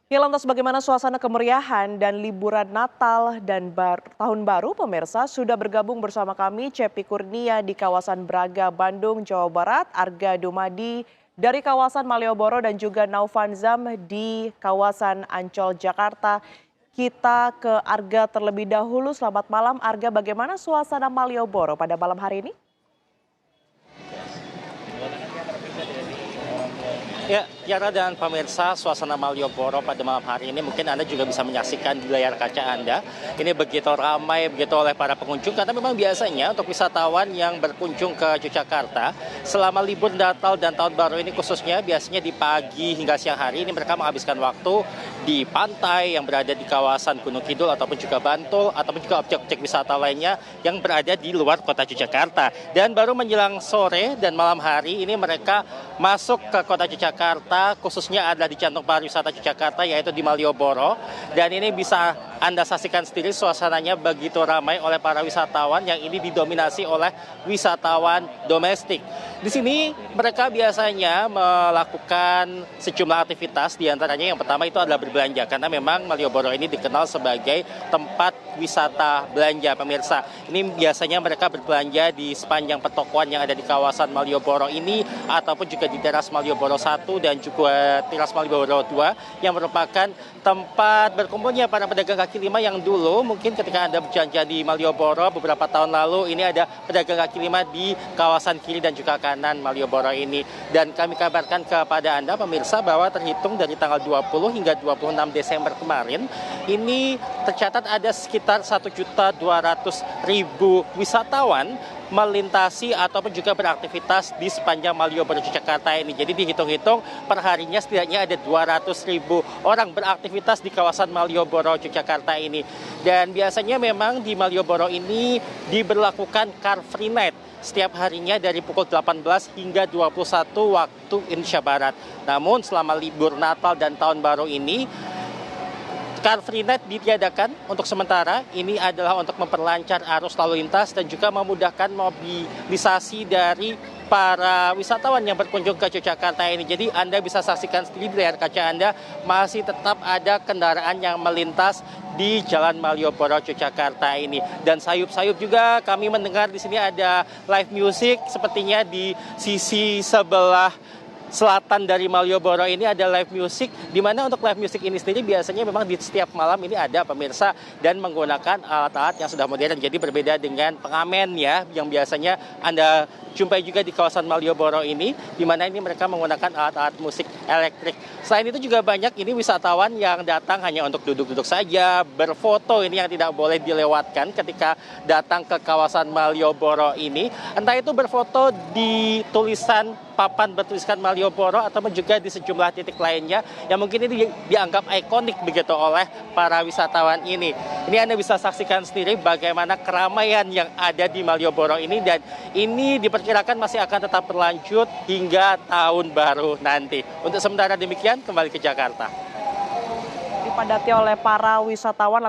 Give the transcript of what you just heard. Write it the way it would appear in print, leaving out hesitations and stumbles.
Ya, lantas bagaimana suasana kemeriahan dan liburan Natal dan Tahun Baru pemirsa? Sudah bergabung bersama kami Cepi Kurnia di kawasan Braga, Bandung, Jawa Barat, Arga Dumadi dari kawasan Malioboro dan juga Naufan Zam di kawasan Ancol, Jakarta. Kita ke Arga terlebih dahulu. Selamat malam Arga, bagaimana suasana Malioboro pada malam hari ini? Ya, Yara dan pemirsa, suasana Malioboro pada malam hari ini mungkin Anda juga bisa menyaksikan di layar kaca Anda. Ini begitu ramai, begitu oleh para pengunjung, karena memang biasanya untuk wisatawan yang berkunjung ke Yogyakarta selama libur Natal dan Tahun Baru ini khususnya biasanya di pagi hingga siang hari ini mereka menghabiskan waktu di pantai yang berada di kawasan Gunung Kidul ataupun juga Bantul ataupun juga objek-objek wisata lainnya yang berada di luar kota Yogyakarta. Dan baru menjelang sore dan malam hari ini mereka masuk ke kota Yogyakarta, khususnya ada di jantung pariwisata Yogyakarta yaitu di Malioboro. Dan ini bisa Anda saksikan sendiri suasananya begitu ramai oleh para wisatawan yang ini didominasi oleh wisatawan domestik. Di sini mereka biasanya melakukan sejumlah aktivitas, diantaranya yang pertama itu adalah berbelanja karena memang Malioboro ini dikenal sebagai tempat wisata belanja pemirsa. Ini biasanya mereka berbelanja di sepanjang pertokoan yang ada di kawasan Malioboro ini ataupun juga di teras Malioboro 1 dan juga teras Malioboro 2 yang merupakan tempat berkumpulnya para pedagang kaki lima yang dulu mungkin ketika Anda berjanja di Malioboro beberapa tahun lalu ini ada pedagang kaki lima di kawasan kiri dan juga kanan Malioboro ini. Dan kami kabarkan kepada Anda pemirsa bahwa terhitung dari tanggal 20 hingga 26 Desember kemarin ini tercatat ada sekitar 1.200.000 wisatawan melintasi ataupun juga beraktivitas di sepanjang Malioboro Yogyakarta ini. Jadi dihitung-hitung perharinya setidaknya ada 200.000 orang beraktivitas di kawasan Malioboro Yogyakarta ini. Dan biasanya memang di Malioboro ini diberlakukan Car Free Night setiap harinya dari pukul 18 hingga 21 waktu Indonesia Barat. Namun selama libur Natal dan Tahun Baru ini Car Free Night ditiadakan untuk sementara. Ini adalah untuk memperlancar arus lalu lintas dan juga memudahkan mobilisasi dari para wisatawan yang berkunjung ke Yogyakarta ini. Jadi Anda bisa saksikan sendiri di layar kaca Anda masih tetap ada kendaraan yang melintas di Jalan Malioboro Yogyakarta ini. Dan sayup-sayup juga kami mendengar di sini ada live music sepertinya di sisi sebelah selatan dari Malioboro ini ada live music, di mana untuk live music ini sendiri biasanya memang di setiap malam ini ada pemirsa dan menggunakan alat-alat yang sudah modern. Jadi berbeda dengan pengamen ya yang biasanya Anda jumpai juga di kawasan Malioboro ini, di mana ini mereka menggunakan alat-alat musik elektrik. Selain itu juga banyak ini wisatawan yang datang hanya untuk duduk-duduk saja, berfoto ini yang tidak boleh dilewatkan ketika datang ke kawasan Malioboro ini. Entah itu berfoto di tulisan papan bertuliskan Malioboro ataupun juga di sejumlah titik lainnya yang mungkin ini dianggap ikonik begitu oleh para wisatawan ini. Ini Anda bisa saksikan sendiri bagaimana keramaian yang ada di Malioboro ini dan ini diperkirakan masih akan tetap berlanjut hingga Tahun Baru nanti. Untuk sementara demikian, kembali ke Jakarta. Dipadati oleh para wisatawan.